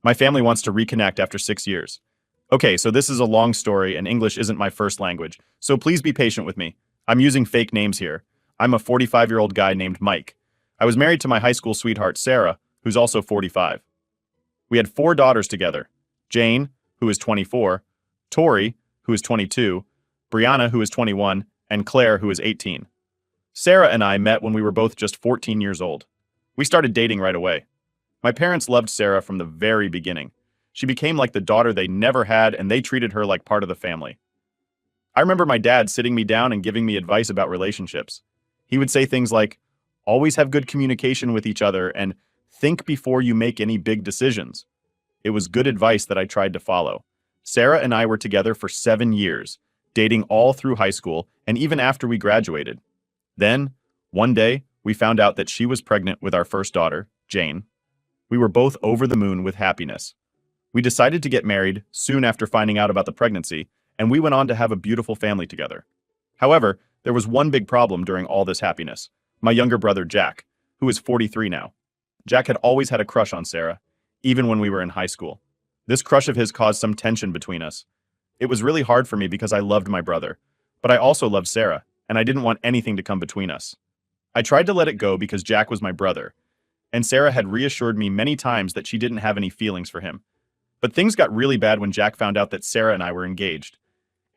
My family wants to reconnect after 6 years. Okay, so this is a long story and English isn't my first language, so please be patient with me. I'm using fake names here. I'm a 45-year-old guy named Mike. I was married to my high school sweetheart, Sarah, who's also 45. We had 4 daughters together. Jane, who is 24, Tori, who is 22, Brianna, who is 21, and Claire, who is 18. Sarah and I met when we were both just 14 years old. We started dating right away. My parents loved Sarah from the very beginning. She became like the daughter they never had, and they treated her like part of the family. I remember my dad sitting me down and giving me advice about relationships. He would say things like, always have good communication with each other and think before you make any big decisions. It was good advice that I tried to follow. Sarah and I were together for 7 years, dating all through high school and even after we graduated. Then, one day, we found out that she was pregnant with our first daughter, Jane. We were both over the moon with happiness. We decided to get married soon after finding out about the pregnancy, and we went on to have a beautiful family together. However, there was one big problem during all this happiness. My younger brother, Jack, who is 43 now. Jack had always had a crush on Sarah, even when we were in high school. This crush of his caused some tension between us. It was really hard for me because I loved my brother, but I also loved Sarah, and I didn't want anything to come between us. I tried to let it go because Jack was my brother, and Sarah had reassured me many times that she didn't have any feelings for him. But things got really bad when Jack found out that Sarah and I were engaged.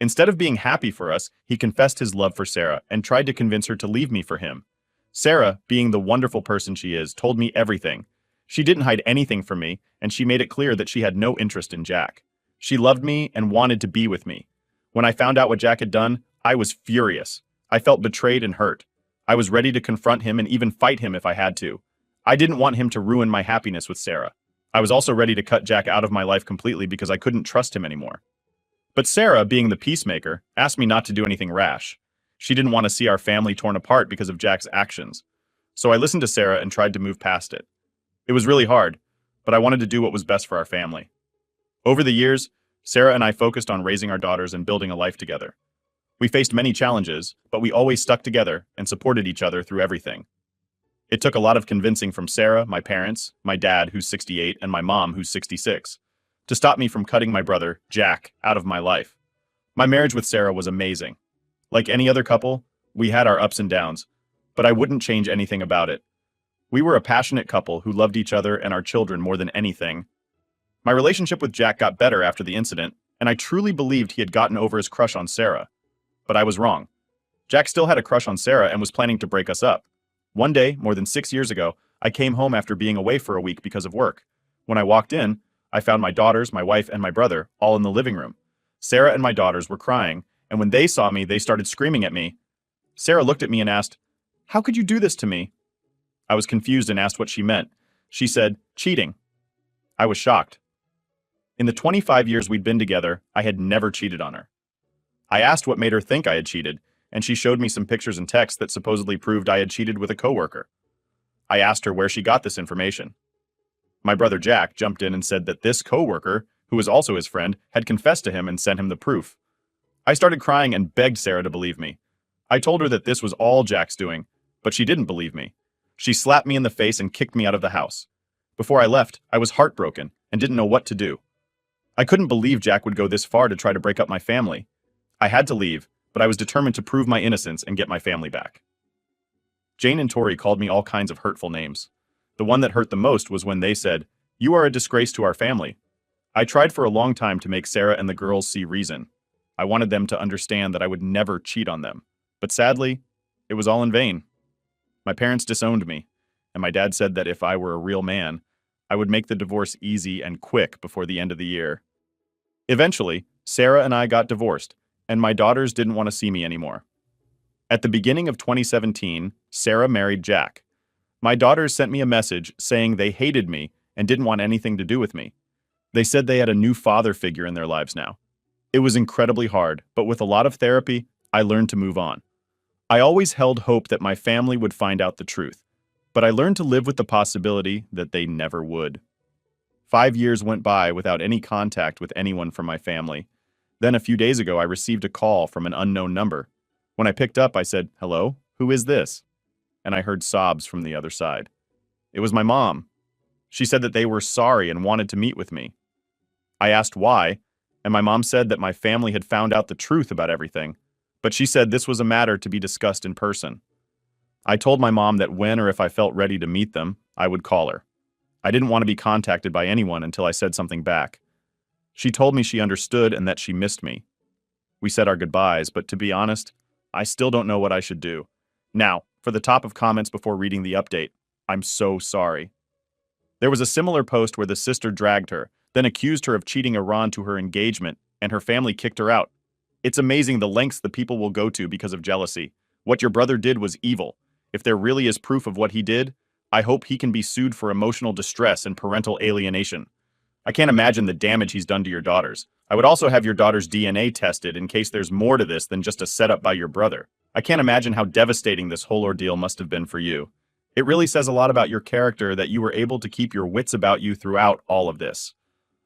Instead of being happy for us, he confessed his love for Sarah and tried to convince her to leave me for him. Sarah, being the wonderful person she is, told me everything. She didn't hide anything from me, and she made it clear that she had no interest in Jack. She loved me and wanted to be with me. When I found out what Jack had done, I was furious. I felt betrayed and hurt. I was ready to confront him and even fight him if I had to. I didn't want him to ruin my happiness with Sarah. I was also ready to cut Jack out of my life completely because I couldn't trust him anymore. But Sarah, being the peacemaker, asked me not to do anything rash. She didn't want to see our family torn apart because of Jack's actions. So I listened to Sarah and tried to move past it. It was really hard, but I wanted to do what was best for our family. Over the years, Sarah and I focused on raising our daughters and building a life together. We faced many challenges, but we always stuck together and supported each other through everything. It took a lot of convincing from Sarah, my parents, my dad, who's 68, and my mom, who's 66, to stop me from cutting my brother, Jack, out of my life. My marriage with Sarah was amazing. Like any other couple, we had our ups and downs, but I wouldn't change anything about it. We were a passionate couple who loved each other and our children more than anything. My relationship with Jack got better after the incident, and I truly believed he had gotten over his crush on Sarah. But I was wrong. Jack still had a crush on Sarah and was planning to break us up. One day, more than 6 years ago, I came home after being away for a week because of work. When I walked in, I found my daughters, my wife, and my brother all in the living room. Sarah and my daughters were crying, and when they saw me, they started screaming at me. Sarah looked at me and asked, "How could you do this to me?" I was confused and asked what she meant. She said, "Cheating." I was shocked. In the 25 years we'd been together, I had never cheated on her. I asked what made her think I had cheated, and she showed me some pictures and texts that supposedly proved I had cheated with a coworker. I asked her where she got this information. My brother Jack jumped in and said that this coworker, who was also his friend, had confessed to him and sent him the proof. I started crying and begged Sarah to believe me. I told her that this was all Jack's doing, but she didn't believe me. She slapped me in the face and kicked me out of the house. Before I left, I was heartbroken and didn't know what to do. I couldn't believe Jack would go this far to try to break up my family. I had to leave, but I was determined to prove my innocence and get my family back. Jane and Tori called me all kinds of hurtful names. The one that hurt the most was when they said, "You are a disgrace to our family." I tried for a long time to make Sarah and the girls see reason. I wanted them to understand that I would never cheat on them. But sadly, it was all in vain. My parents disowned me, and my dad said that if I were a real man, I would make the divorce easy and quick before the end of the year. Eventually, Sarah and I got divorced, and my daughters didn't want to see me anymore. At the beginning of 2017, Sarah married Jack. My daughters sent me a message saying they hated me and didn't want anything to do with me. They said they had a new father figure in their lives now. It was incredibly hard, but with a lot of therapy, I learned to move on. I always held hope that my family would find out the truth, but I learned to live with the possibility that they never would. 5 years went by without any contact with anyone from my family. Then a few days ago, I received a call from an unknown number. When I picked up, I said, "Hello, who is this?" And I heard sobs from the other side. It was my mom. She said that they were sorry and wanted to meet with me. I asked why, and my mom said that my family had found out the truth about everything, but she said this was a matter to be discussed in person. I told my mom that when or if I felt ready to meet them, I would call her. I didn't want to be contacted by anyone until I said something back. She told me she understood and that she missed me. We said our goodbyes, but to be honest, I still don't know what I should do. Now, for the top of comments before reading the update, I'm so sorry. There was a similar post where the sister dragged her, then accused her of cheating Iran to her engagement, and her family kicked her out. It's amazing the lengths the people will go to because of jealousy. What your brother did was evil. If there really is proof of what he did, I hope he can be sued for emotional distress and parental alienation. I can't imagine the damage he's done to your daughters. I would also have your daughter's DNA tested in case there's more to this than just a setup by your brother. I can't imagine how devastating this whole ordeal must have been for you. It really says a lot about your character that you were able to keep your wits about you throughout all of this.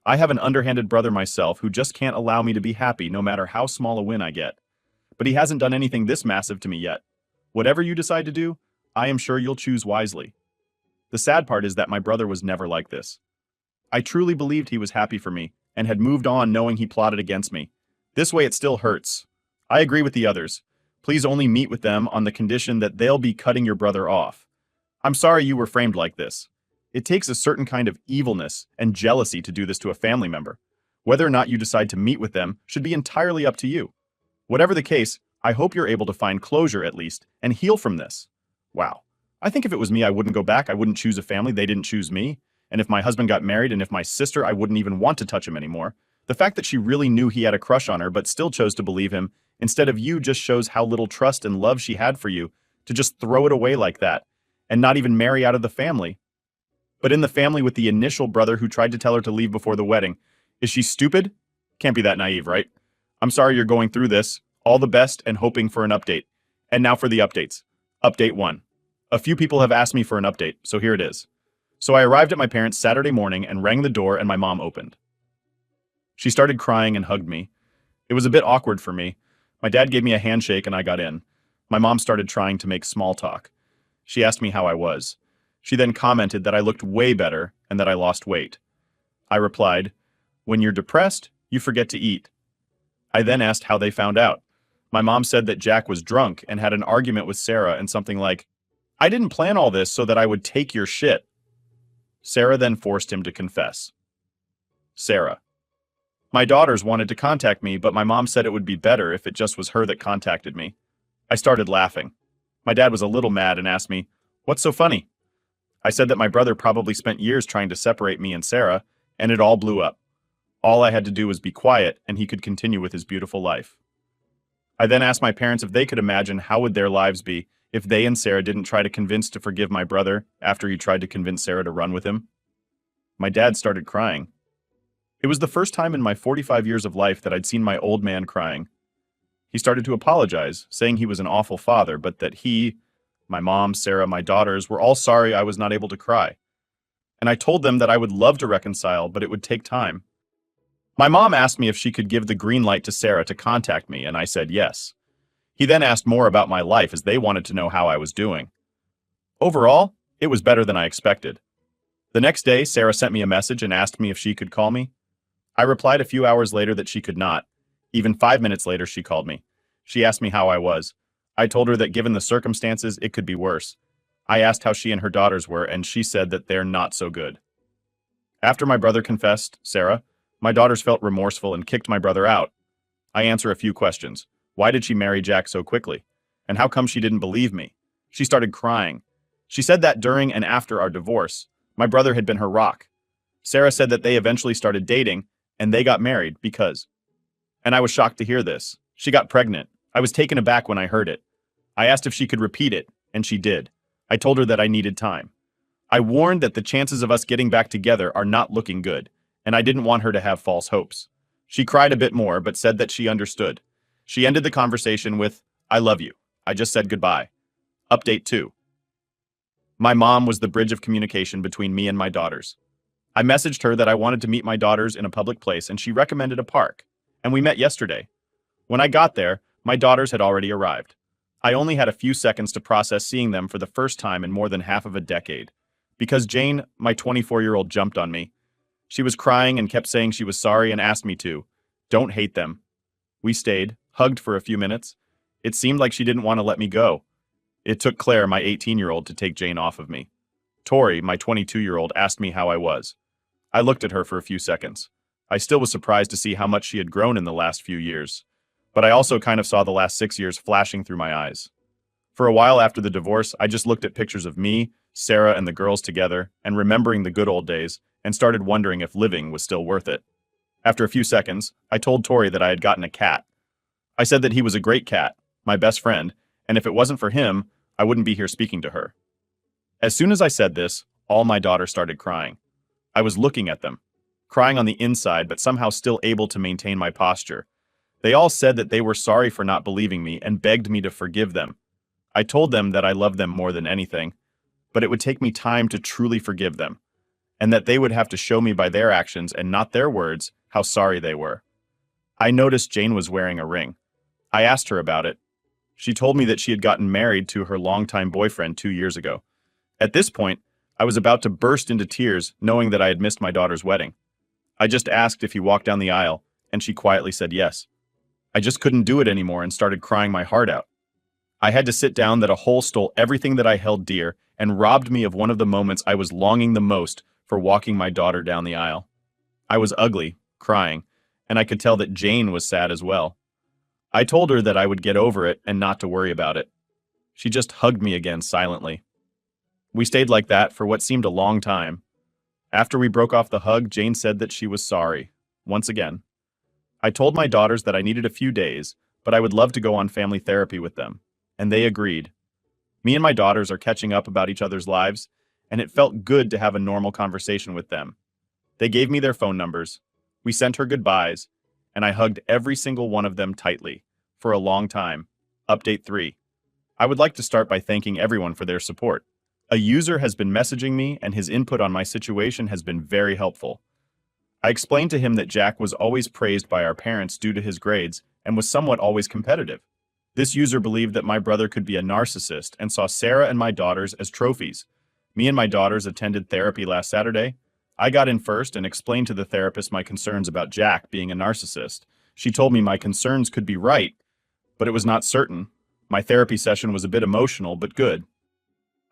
I have an underhanded brother myself who just can't allow me to be happy no matter how small a win I get. But he hasn't done anything this massive to me yet. Whatever you decide to do, I am sure you'll choose wisely. The sad part is that my brother was never like this. I truly believed he was happy for me and had moved on knowing he plotted against me. This way it still hurts. I agree with the others. Please only meet with them on the condition that they'll be cutting your brother off. I'm sorry you were framed like this. It takes a certain kind of evilness and jealousy to do this to a family member. Whether or not you decide to meet with them should be entirely up to you. Whatever the case, I hope you're able to find closure at least and heal from this. Wow. I think if it was me, I wouldn't go back. I wouldn't choose a family. They didn't choose me. And if my husband got married and if my sister, I wouldn't even want to touch him anymore. The fact that she really knew he had a crush on her but still chose to believe him instead of you just shows how little trust and love she had for you to just throw it away like that and not even marry out of the family. But in the family with the initial brother who tried to tell her to leave before the wedding. Is she stupid? Can't be that naive, right? I'm sorry you're going through this. All the best and hoping for an update. And now for the updates. Update 1. A few people have asked me for an update, so here it is. So I arrived at my parents' Saturday morning and rang the door and my mom opened. She started crying and hugged me. It was a bit awkward for me. My dad gave me a handshake and I got in. My mom started trying to make small talk. She asked me how I was. She then commented that I looked way better and that I lost weight. I replied, "When you're depressed, you forget to eat." I then asked how they found out. My mom said that Jack was drunk and had an argument with Sarah and something like, "I didn't plan all this so that I would take your shit." Sarah then forced him to confess. Sarah: My daughters wanted to contact me, but my mom said it would be better if it just was her that contacted me. I started laughing. My dad was a little mad and asked me, "What's so funny?" I said that my brother probably spent years trying to separate me and Sarah, and it all blew up. All I had to do was be quiet, and he could continue with his beautiful life. I then asked my parents if they could imagine how would their lives be if they and Sarah didn't try to convince to forgive my brother after he tried to convince Sarah to run with him. My dad started crying. It was the first time in my 45 years of life that I'd seen my old man crying. He started to apologize, saying he was an awful father, but that he, my mom, Sarah, my daughters, were all sorry I was not able to cry. And I told them that I would love to reconcile, but it would take time. My mom asked me if she could give the green light to Sarah to contact me, and I said yes. He then asked more about my life as they wanted to know how I was doing. Overall, it was better than I expected. The next day, Sarah sent me a message and asked me if she could call me. I replied a few hours later that she could not. Even 5 minutes later, she called me. She asked me how I was. I told her that given the circumstances, it could be worse. I asked how she and her daughters were, and she said that they're not so good. After my brother confessed, Sarah, my daughters felt remorseful and kicked my brother out. I answer a few questions. Why did she marry Jack so quickly? And how come she didn't believe me? She started crying. She said that during and after our divorce, my brother had been her rock. Sarah said that they eventually started dating, and they got married because... And I was shocked to hear this. She got pregnant. I was taken aback when I heard it. I asked if she could repeat it, and she did. I told her that I needed time. I warned that the chances of us getting back together are not looking good, and I didn't want her to have false hopes. She cried a bit more, but said that she understood. She ended the conversation with, "I love you. I just said goodbye." Update 2. My mom was the bridge of communication between me and my daughters. I messaged her that I wanted to meet my daughters in a public place, and she recommended a park, and we met yesterday. When I got there, my daughters had already arrived. I only had a few seconds to process seeing them for the first time in more than half of a decade. Because Jane, my 24-year-old, jumped on me. She was crying and kept saying she was sorry and asked me to. Don't hate them. We stayed, hugged for a few minutes. It seemed like she didn't want to let me go. It took Claire, my 18-year-old, to take Jane off of me. Tori, my 22-year-old, asked me how I was. I looked at her for a few seconds. I still was surprised to see how much she had grown in the last few years. But I also kind of saw the last 6 years flashing through my eyes. For a while after the divorce, I just looked at pictures of me, Sarah, and the girls together, and remembering the good old days, and started wondering if living was still worth it. After a few seconds, I told Tori that I had gotten a cat. I said that he was a great cat, my best friend, and if it wasn't for him, I wouldn't be here speaking to her. As soon as I said this, all my daughters started crying. I was looking at them, crying on the inside, but somehow still able to maintain my posture. They all said that they were sorry for not believing me and begged me to forgive them. I told them that I loved them more than anything, but it would take me time to truly forgive them, and that they would have to show me by their actions and not their words how sorry they were. I noticed Jane was wearing a ring. I asked her about it. She told me that she had gotten married to her longtime boyfriend 2 years ago. At this point, I was about to burst into tears knowing that I had missed my daughter's wedding. I just asked if he walked down the aisle, and she quietly said yes. I just couldn't do it anymore and started crying my heart out. I had to sit down that a hole stole everything that I held dear and robbed me of one of the moments I was longing the most for walking my daughter down the aisle. I was ugly, crying, and I could tell that Jane was sad as well. I told her that I would get over it and not to worry about it. She just hugged me again silently. We stayed like that for what seemed a long time. After we broke off the hug, Jane said that she was sorry, once again. I told my daughters that I needed a few days, but I would love to go on family therapy with them, and they agreed. Me and my daughters are catching up about each other's lives, and it felt good to have a normal conversation with them. They gave me their phone numbers, we sent her goodbyes, and I hugged every single one of them tightly, for a long time. Update 3. I would like to start by thanking everyone for their support. A user has been messaging me, and his input on my situation has been very helpful. I explained to him that Jack was always praised by our parents due to his grades and was somewhat always competitive. This user believed that my brother could be a narcissist and saw Sarah and my daughters as trophies. Me and my daughters attended therapy last Saturday. I got in first and explained to the therapist my concerns about Jack being a narcissist. She told me my concerns could be right, but it was not certain. My therapy session was a bit emotional, but good.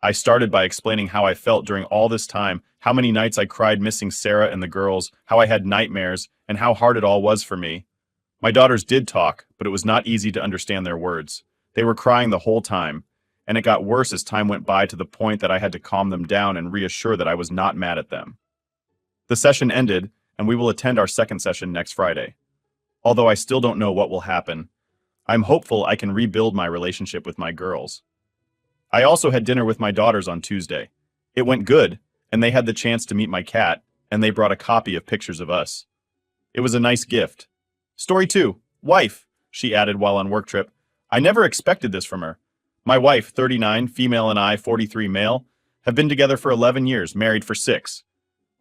I started by explaining how I felt during all this time, how many nights I cried missing Sarah and the girls, how I had nightmares, and how hard it all was for me. My daughters did talk, but it was not easy to understand their words. They were crying the whole time, and it got worse as time went by to the point that I had to calm them down and reassure that I was not mad at them. The session ended, and we will attend our second session next Friday. Although I still don't know what will happen, I'm hopeful I can rebuild my relationship with my girls. I also had dinner with my daughters on Tuesday. It went good, and they had the chance to meet my cat, and they brought a copy of pictures of us. It was a nice gift. Story 2. Wife, she added while on work trip. I never expected this from her. My wife, 39, female, and I, 43, male, have been together for 11 years, married for 6.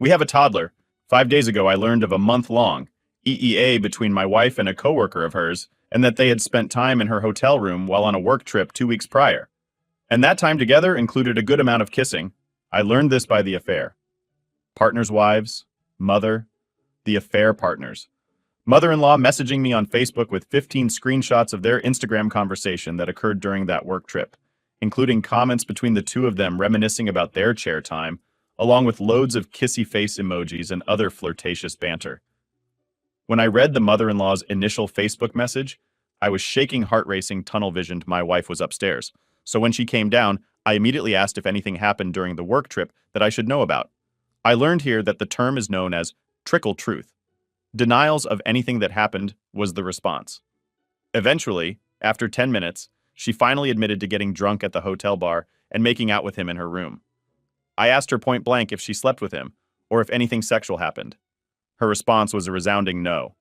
We have a toddler. 5 days ago, I learned of a month-long EEA between my wife and a coworker of hers, and that they had spent time in her hotel room while on a work trip 2 weeks prior. And that time together included a good amount of kissing. I learned this by the affair. Partners' wives, mother, the affair partners. Mother-in-law messaging me on Facebook with 15 screenshots of their Instagram conversation that occurred during that work trip, including comments between the two of them reminiscing about their chair time, along with loads of kissy face emojis and other flirtatious banter. When I read the mother-in-law's initial Facebook message, I was shaking, heart-racing, tunnel-visioned my wife was upstairs. So when she came down, I immediately asked if anything happened during the work trip that I should know about. I learned here that the term is known as trickle truth. Denials of anything that happened was the response. Eventually, after 10 minutes, she finally admitted to getting drunk at the hotel bar and making out with him in her room. I asked her point blank if she slept with him, or if anything sexual happened. Her response was a resounding no.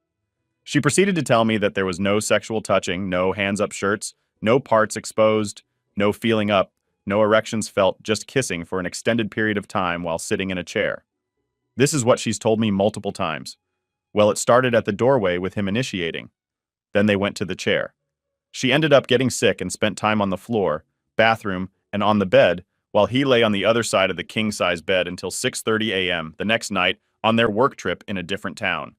She proceeded to tell me that there was no sexual touching, no hands-up shirts, no parts exposed, no feeling up, no erections felt, just kissing for an extended period of time while sitting in a chair. This is what she's told me multiple times. Well, it started at the doorway with him initiating. Then they went to the chair. She ended up getting sick and spent time on the floor, bathroom, and on the bed while he lay on the other side of the king-size bed until 6:30 a.m. the next night on their work trip in a different town.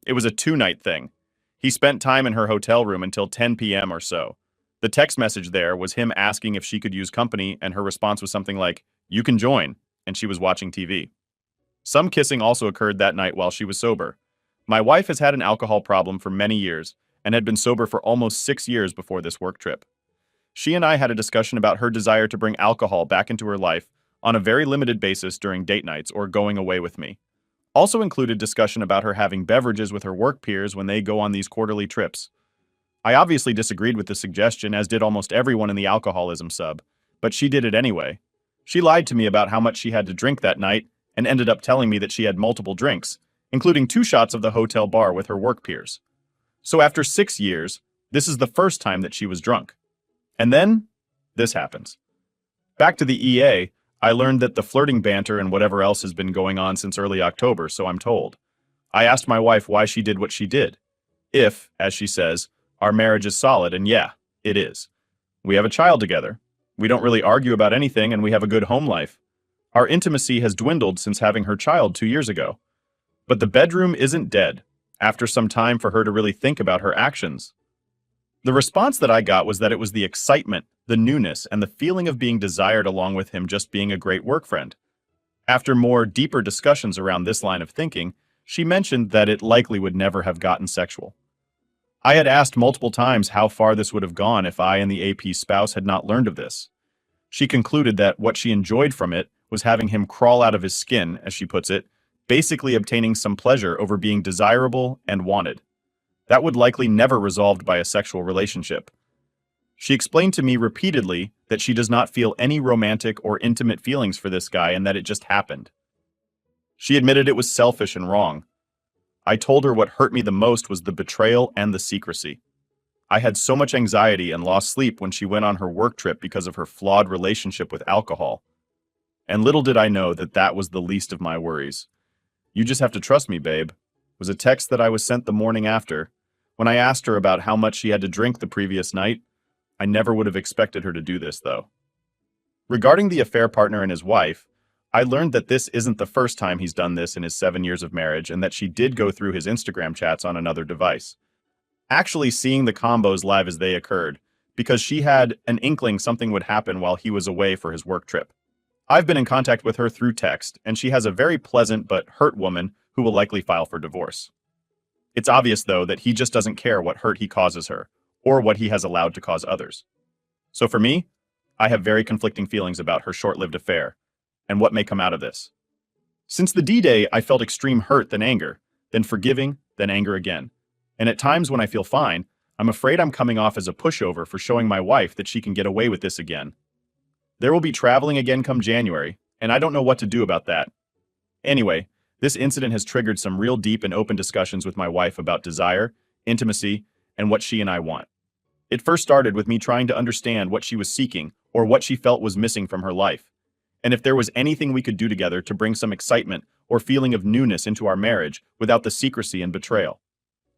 It was a two-night thing. He spent time in her hotel room until 10 p.m. or so. The text message there was him asking if she could use company, and her response was something like, "You can join," and she was watching TV. Some kissing also occurred that night while she was sober. My wife has had an alcohol problem for many years and had been sober for almost 6 years before this work trip. She and I had a discussion about her desire to bring alcohol back into her life on a very limited basis during date nights or going away with me. Also included discussion about her having beverages with her work peers when they go on these quarterly trips. I obviously disagreed with the suggestion, as did almost everyone in the alcoholism sub, but she did it anyway. She lied to me about how much she had to drink that night and ended up telling me that she had multiple drinks, including 2 shots of the hotel bar with her work peers. So after 6 years, this is the first time that she was drunk. And then, this happens. Back to the EA, I learned that the flirting banter and whatever else has been going on since early October, so I'm told. I asked my wife why she did what she did. If, as she says, our marriage is solid, and yeah, it is. We have a child together. We don't really argue about anything, and we have a good home life. Our intimacy has dwindled since having her child 2 years ago. But the bedroom isn't dead, after some time for her to really think about her actions. The response that I got was that it was the excitement, the newness, and the feeling of being desired along with him just being a great work friend. After more deeper discussions around this line of thinking, she mentioned that it likely would never have gotten sexual. I had asked multiple times how far this would have gone if I and the AP spouse had not learned of this. She concluded that what she enjoyed from it was having him crawl out of his skin, as she puts it, basically obtaining some pleasure over being desirable and wanted. That would likely never resolved by a sexual relationship. She explained to me repeatedly that she does not feel any romantic or intimate feelings for this guy and that it just happened. She admitted it was selfish and wrong. I told her what hurt me the most was the betrayal and the secrecy. I had so much anxiety and lost sleep when she went on her work trip because of her flawed relationship with alcohol. And little did I know that that was the least of my worries. "You just have to trust me, babe," was a text that I was sent the morning after. When I asked her about how much she had to drink the previous night, I never would have expected her to do this, though. Regarding the affair partner and his wife, I learned that this isn't the first time he's done this in his 7 years of marriage, and that she did go through his Instagram chats on another device. Actually seeing the combos live as they occurred, because she had an inkling something would happen while he was away for his work trip. I've been in contact with her through text, and she has a very pleasant but hurt woman who will likely file for divorce. It's obvious, though, that he just doesn't care what hurt he causes her, or what he has allowed to cause others. So for me, I have very conflicting feelings about her short-lived affair, and what may come out of this. Since the D-Day, I felt extreme hurt, then anger, then forgiving, then anger again. And at times when I feel fine, I'm afraid I'm coming off as a pushover for showing my wife that she can get away with this again. There will be traveling again come January, and I don't know what to do about that. Anyway, this incident has triggered some real deep and open discussions with my wife about desire, intimacy, and what she and I want. It first started with me trying to understand what she was seeking or what she felt was missing from her life, and if there was anything we could do together to bring some excitement or feeling of newness into our marriage without the secrecy and betrayal.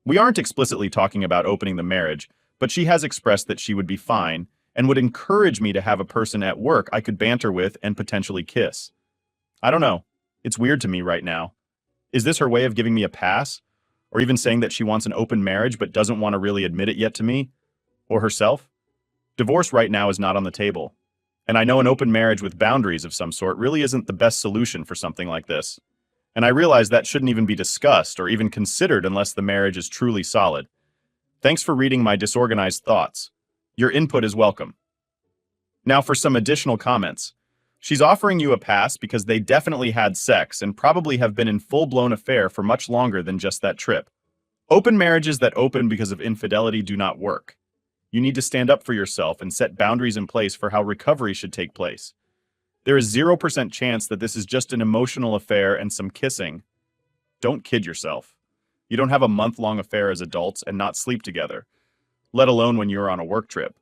We aren't explicitly talking about opening the marriage, but she has expressed that she would be fine and would encourage me to have a person at work I could banter with and potentially kiss. I don't know. It's weird to me right now. Is this her way of giving me a pass? Or even saying that she wants an open marriage but doesn't want to really admit it yet to me? Or herself? Divorce right now is not on the table. And I know an open marriage with boundaries of some sort really isn't the best solution for something like this. And I realize that shouldn't even be discussed or even considered unless the marriage is truly solid. Thanks for reading my disorganized thoughts. Your input is welcome. Now for some additional comments. She's offering you a pass because they definitely had sex and probably have been in full-blown affair for much longer than just that trip. Open marriages that open because of infidelity do not work. You need to stand up for yourself and set boundaries in place for how recovery should take place. There is 0% chance that this is just an emotional affair and some kissing. Don't kid yourself. You don't have a month-long affair as adults and not sleep together, let alone when you're on a work trip.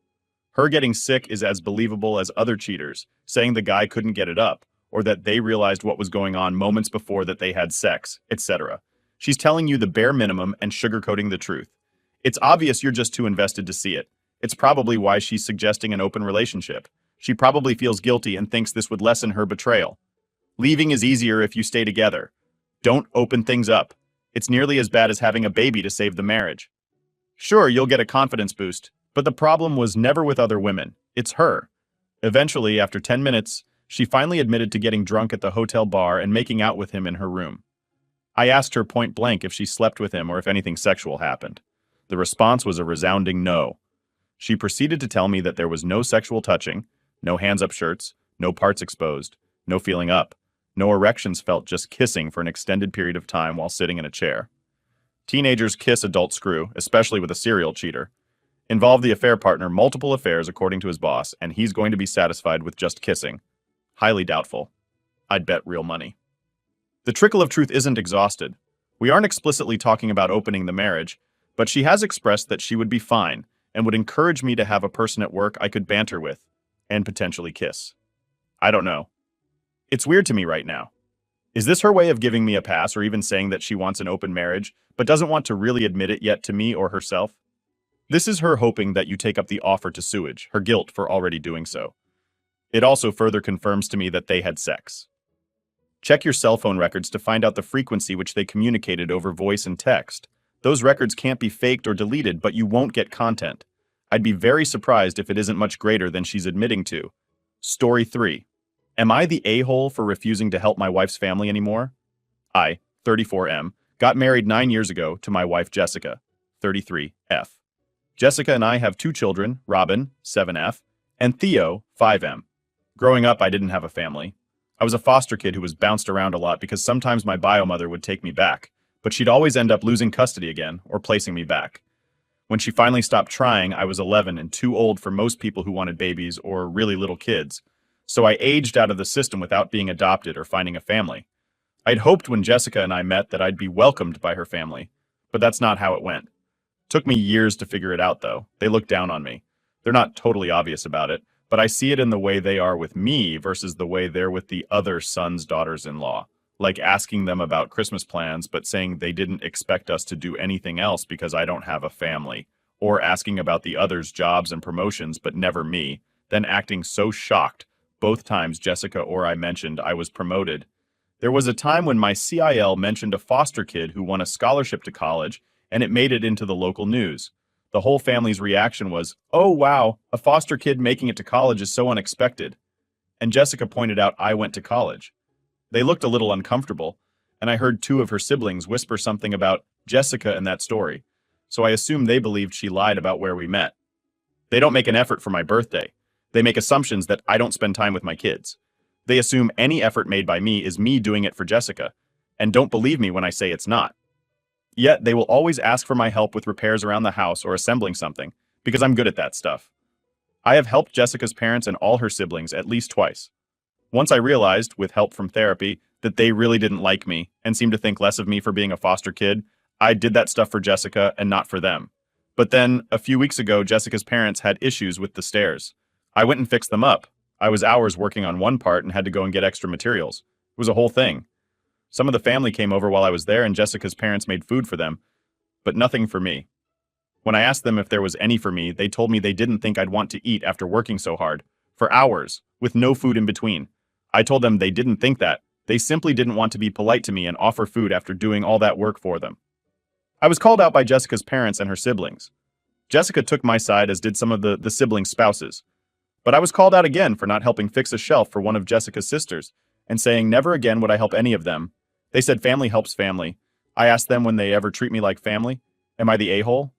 Her getting sick is as believable as other cheaters, saying the guy couldn't get it up, or that they realized what was going on moments before that they had sex, etc. She's telling you the bare minimum and sugarcoating the truth. It's obvious you're just too invested to see it. It's probably why she's suggesting an open relationship. She probably feels guilty and thinks this would lessen her betrayal. Leaving is easier if you stay together. Don't open things up. It's nearly as bad as having a baby to save the marriage. Sure, you'll get a confidence boost, but the problem was never with other women. It's her. Eventually, after 10 minutes, she finally admitted to getting drunk at the hotel bar and making out with him in her room. I asked her point blank if she slept with him or if anything sexual happened. The response was a resounding no. She proceeded to tell me that there was no sexual touching, no hands-up shirts, no parts exposed, no feeling up, no erections felt, just kissing for an extended period of time while sitting in a chair. Teenagers kiss, adults screw, especially with a serial cheater. Involve the affair partner, multiple affairs according to his boss, and he's going to be satisfied with just kissing. Highly doubtful. I'd bet real money. The trickle of truth isn't exhausted. We aren't explicitly talking about opening the marriage, but she has expressed that she would be fine and would encourage me to have a person at work I could banter with and potentially kiss. I don't know. It's weird to me right now. Is this her way of giving me a pass or even saying that she wants an open marriage, but doesn't want to really admit it yet to me or herself? This is her hoping that you take up the offer to sewage, her guilt for already doing so. It also further confirms to me that they had sex. Check your cell phone records to find out the frequency which they communicated over voice and text. Those records can't be faked or deleted, but you won't get content. I'd be very surprised if it isn't much greater than she's admitting to. Story 3. Am I the a-hole for refusing to help my wife's family anymore? I, 34M, got married 9 years ago to my wife Jessica, 33F. Jessica and I have 2 children, Robin, 7F, and Theo, 5M. Growing up, I didn't have a family. I was a foster kid who was bounced around a lot because sometimes my bio mother would take me back, but she'd always end up losing custody again or placing me back. When she finally stopped trying, I was 11 and too old for most people who wanted babies or really little kids. So I aged out of the system without being adopted or finding a family. I'd hoped when Jessica and I met that I'd be welcomed by her family, but that's not how it went. Took me years to figure it out, though. They look down on me. They're not totally obvious about it, but I see it in the way they are with me versus the way they're with the other sons' daughters-in-law. Like asking them about Christmas plans, but saying they didn't expect us to do anything else because I don't have a family. Or asking about the others' jobs and promotions, but never me. Then acting so shocked both times Jessica or I mentioned I was promoted. There was a time when my CIL mentioned a foster kid who won a scholarship to college, and it made it into the local news. The whole family's reaction was, "Oh wow, a foster kid making it to college is so unexpected." And Jessica pointed out I went to college. They looked a little uncomfortable, and I heard 2 of her siblings whisper something about Jessica in that story, so I assumed they believed she lied about where we met. They don't make an effort for my birthday. They make assumptions that I don't spend time with my kids. They assume any effort made by me is me doing it for Jessica, and don't believe me when I say it's not. Yet they will always ask for my help with repairs around the house or assembling something, because I'm good at that stuff. I have helped Jessica's parents and all her siblings at least twice. Once I realized, with help from therapy, that they really didn't like me and seemed to think less of me for being a foster kid, I did that stuff for Jessica and not for them. But then, a few weeks ago, Jessica's parents had issues with the stairs. I went and fixed them up. I was hours working on one part and had to go and get extra materials. It was a whole thing. Some of the family came over while I was there and Jessica's parents made food for them, but nothing for me. When I asked them if there was any for me, they told me they didn't think I'd want to eat after working so hard, for hours, with no food in between. I told them they didn't think that. They simply didn't want to be polite to me and offer food after doing all that work for them. I was called out by Jessica's parents and her siblings. Jessica took my side, as did some of the siblings' spouses. But I was called out again for not helping fix a shelf for one of Jessica's sisters, and saying never again would I help any of them. They said family helps family. I asked them when they ever treat me like family. Am I the a-hole?